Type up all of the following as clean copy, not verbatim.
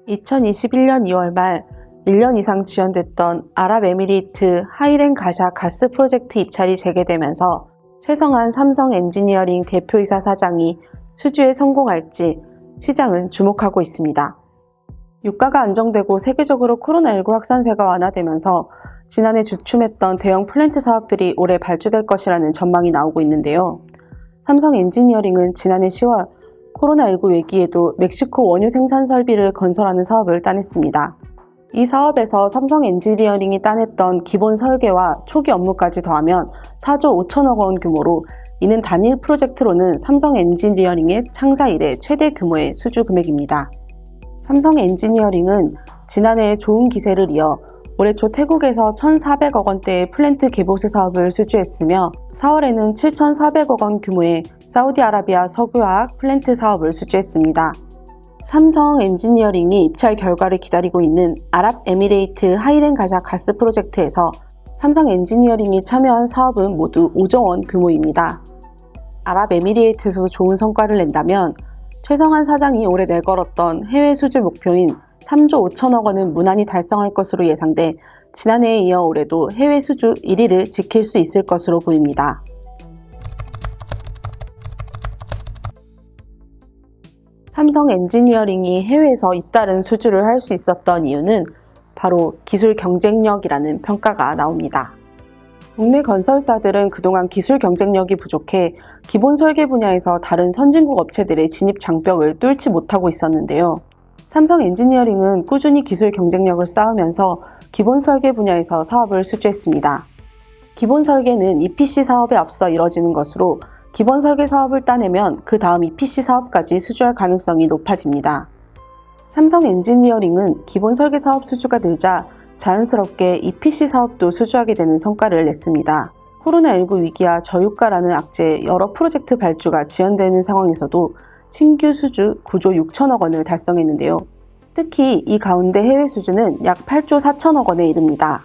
2021년 2월 말 1년 이상 지연됐던 아랍에미리트 하이렌 가샤 가스 프로젝트 입찰이 재개되면서 최성한 삼성 엔지니어링 대표이사 사장이 수주에 성공할지 시장은 주목하고 있습니다. 유가가 안정되고 세계적으로 코로나19 확산세가 완화되면서 지난해 주춤했던 대형 플랜트 사업들이 올해 발주될 것이라는 전망이 나오고 있는데요. 삼성 엔지니어링은 지난해 10월 코로나19 위기에도 멕시코 원유 생산 설비를 건설하는 사업을 따냈습니다. 이 사업에서 삼성 엔지니어링이 따냈던 기본 설계와 초기 업무까지 더하면 4조 5천억 원 규모로 이는 단일 프로젝트로는 삼성 엔지니어링의 창사 이래 최대 규모의 수주 금액입니다. 삼성 엔지니어링은 지난해 좋은 기세를 이어 올해 초 태국에서 1,400억 원대의 플랜트 개보수 사업을 수주했으며 4월에는 7,400억 원 규모의 사우디아라비아 석유화학 플랜트 사업을 수주했습니다. 삼성 엔지니어링이 입찰 결과를 기다리고 있는 아랍에미레이트 하이렌 가샤 가스 프로젝트에서 삼성 엔지니어링이 참여한 사업은 모두 5조 원 규모입니다. 아랍에미레이트에서도 좋은 성과를 낸다면 최성한 사장이 올해 내걸었던 해외 수주 목표인 3조 5천억 원은 무난히 달성할 것으로 예상돼 지난해에 이어 올해도 해외 수주 1위를 지킬 수 있을 것으로 보입니다. 삼성 엔지니어링이 해외에서 잇따른 수주를 할 수 있었던 이유는 바로 기술 경쟁력이라는 평가가 나옵니다. 국내 건설사들은 그동안 기술 경쟁력이 부족해 기본 설계 분야에서 다른 선진국 업체들의 진입 장벽을 뚫지 못하고 있었는데요. 삼성 엔지니어링은 꾸준히 기술 경쟁력을 쌓으면서 기본 설계 분야에서 사업을 수주했습니다. 기본 설계는 EPC 사업에 앞서 이뤄지는 것으로 기본 설계 사업을 따내면 그 다음 EPC 사업까지 수주할 가능성이 높아집니다. 삼성 엔지니어링은 기본 설계 사업 수주가 늘자 자연스럽게 EPC 사업도 수주하게 되는 성과를 냈습니다. 코로나19 위기와 저유가라는 악재에 여러 프로젝트 발주가 지연되는 상황에서도 신규 수주 9조 6천억 원을 달성했는데요. 특히 이 가운데 해외 수주는 약 8조 4천억 원에 이릅니다.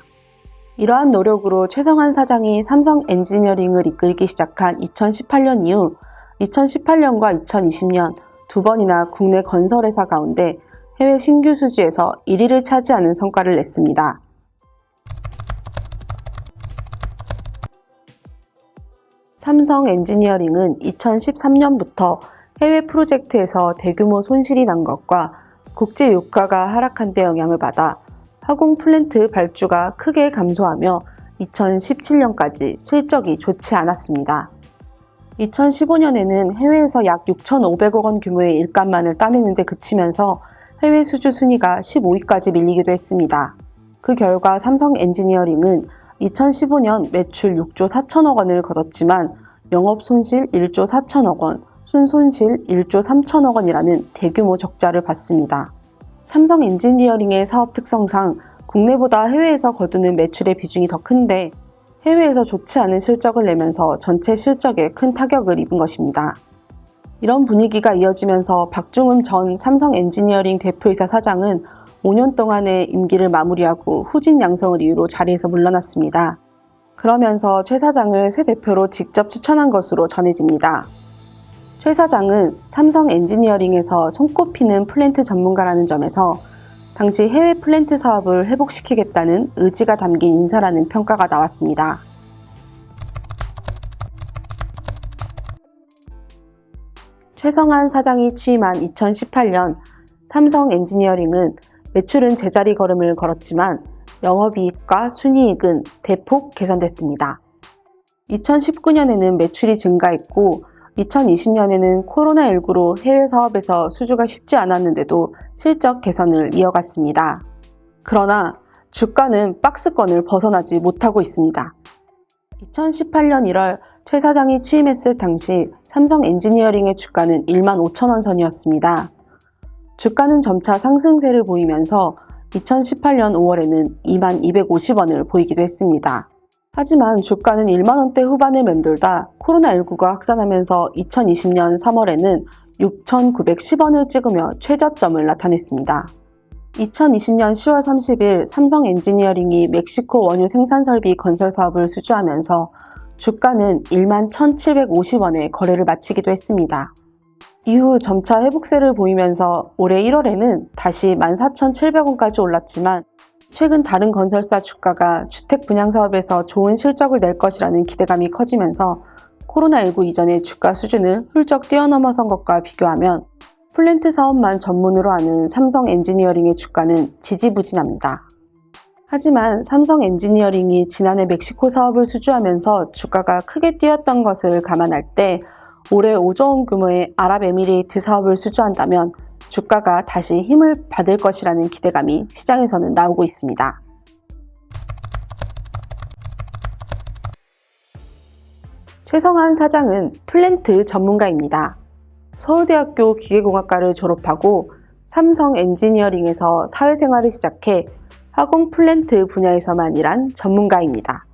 이러한 노력으로 최성한 사장이 삼성 엔지니어링을 이끌기 시작한 2018년 이후 2018년과 2020년 두 번이나 국내 건설회사 가운데 해외 신규 수주에서 1위를 차지하는 성과를 냈습니다. 삼성 엔지니어링은 2013년부터 해외 프로젝트에서 대규모 손실이 난 것과 국제 유가가 하락한 데 영향을 받아 화공 플랜트 발주가 크게 감소하며 2017년까지 실적이 좋지 않았습니다. 2015년에는 해외에서 약 6,500억 원 규모의 일감만을 따내는 데 그치면서 해외 수주 순위가 15위까지 밀리기도 했습니다. 그 결과 삼성 엔지니어링은 2015년 매출 6조 4천억 원을 거뒀지만 영업 손실 1조 4천억 원, 순손실 1조 3천억 원이라는 대규모 적자를 봤습니다. 삼성 엔지니어링의 사업 특성상 국내보다 해외에서 거두는 매출의 비중이 더 큰데 해외에서 좋지 않은 실적을 내면서 전체 실적에 큰 타격을 입은 것입니다. 이런 분위기가 이어지면서 박중흠 전 삼성 엔지니어링 대표이사 사장은 5년 동안의 임기를 마무리하고 후진 양성을 이유로 자리에서 물러났습니다. 그러면서 최 사장을 새 대표로 직접 추천한 것으로 전해집니다. 최 사장은 삼성 엔지니어링에서 손꼽히는 플랜트 전문가라는 점에서 당시 해외 플랜트 사업을 회복시키겠다는 의지가 담긴 인사라는 평가가 나왔습니다. 최성한 사장이 취임한 2018년 삼성 엔지니어링은 매출은 제자리 걸음을 걸었지만 영업이익과 순이익은 대폭 개선됐습니다. 2019년에는 매출이 증가했고 2020년에는 코로나19로 해외 사업에서 수주가 쉽지 않았는데도 실적 개선을 이어갔습니다. 그러나 주가는 박스권을 벗어나지 못하고 있습니다. 2018년 1월 최 사장이 취임했을 당시 삼성 엔지니어링의 주가는 1만 5천 원 선이었습니다. 주가는 점차 상승세를 보이면서 2018년 5월에는 2만 250원을 보이기도 했습니다. 하지만 주가는 1만 원대 후반을 맴돌다 코로나19가 확산하면서 2020년 3월에는 6,910원을 찍으며 최저점을 나타냈습니다. 2020년 10월 30일 삼성 엔지니어링이 멕시코 원유 생산 설비 건설 사업을 수주하면서 주가는 1만 1,750원에 거래를 마치기도 했습니다. 이후 점차 회복세를 보이면서 올해 1월에는 다시 14,700원까지 올랐지만 최근 다른 건설사 주가가 주택 분양 사업에서 좋은 실적을 낼 것이라는 기대감이 커지면서 코로나19 이전의 주가 수준을 훌쩍 뛰어넘어선 것과 비교하면 플랜트 사업만 전문으로 하는 삼성 엔지니어링의 주가는 지지부진합니다. 하지만 삼성 엔지니어링이 지난해 멕시코 사업을 수주하면서 주가가 크게 뛰었던 것을 감안할 때 올해 5조 원 규모의 아랍에미레이트 사업을 수주한다면 주가가 다시 힘을 받을 것이라는 기대감이 시장에서는 나오고 있습니다. 최성한 사장은 플랜트 전문가입니다. 서울대학교 기계공학과를 졸업하고 삼성 엔지니어링에서 사회생활을 시작해 화공 플랜트 분야에서만 일한 전문가입니다.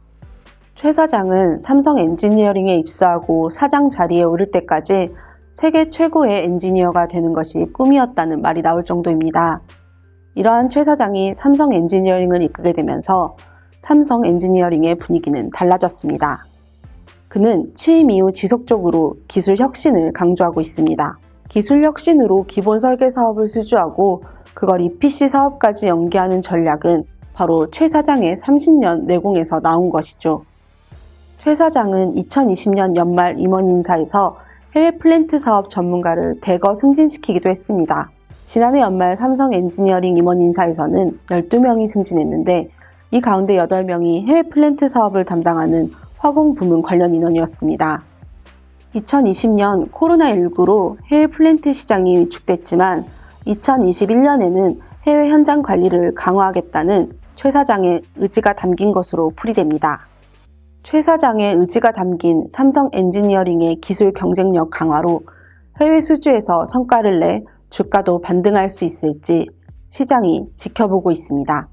최 사장은 삼성 엔지니어링에 입사하고 사장 자리에 오를 때까지 세계 최고의 엔지니어가 되는 것이 꿈이었다는 말이 나올 정도입니다. 이러한 최 사장이 삼성 엔지니어링을 이끌게 되면서 삼성 엔지니어링의 분위기는 달라졌습니다. 그는 취임 이후 지속적으로 기술 혁신을 강조하고 있습니다. 기술 혁신으로 기본 설계 사업을 수주하고 그걸 EPC 사업까지 연계하는 전략은 바로 최 사장의 30년 내공에서 나온 것이죠. 최 사장은 2020년 연말 임원 인사에서 해외 플랜트 사업 전문가를 대거 승진시키기도 했습니다. 지난해 연말 삼성 엔지니어링 임원 인사에서는 12명이 승진했는데 이 가운데 8명이 해외 플랜트 사업을 담당하는 화공 부문 관련 인원이었습니다. 2020년 코로나19로 해외 플랜트 시장이 위축됐지만 2021년에는 해외 현장 관리를 강화하겠다는 최 사장의 의지가 담긴 것으로 풀이됩니다. 최 사장의 의지가 담긴 삼성 엔지니어링의 기술 경쟁력 강화로 해외 수주에서 성과를 내 주가도 반등할 수 있을지 시장이 지켜보고 있습니다.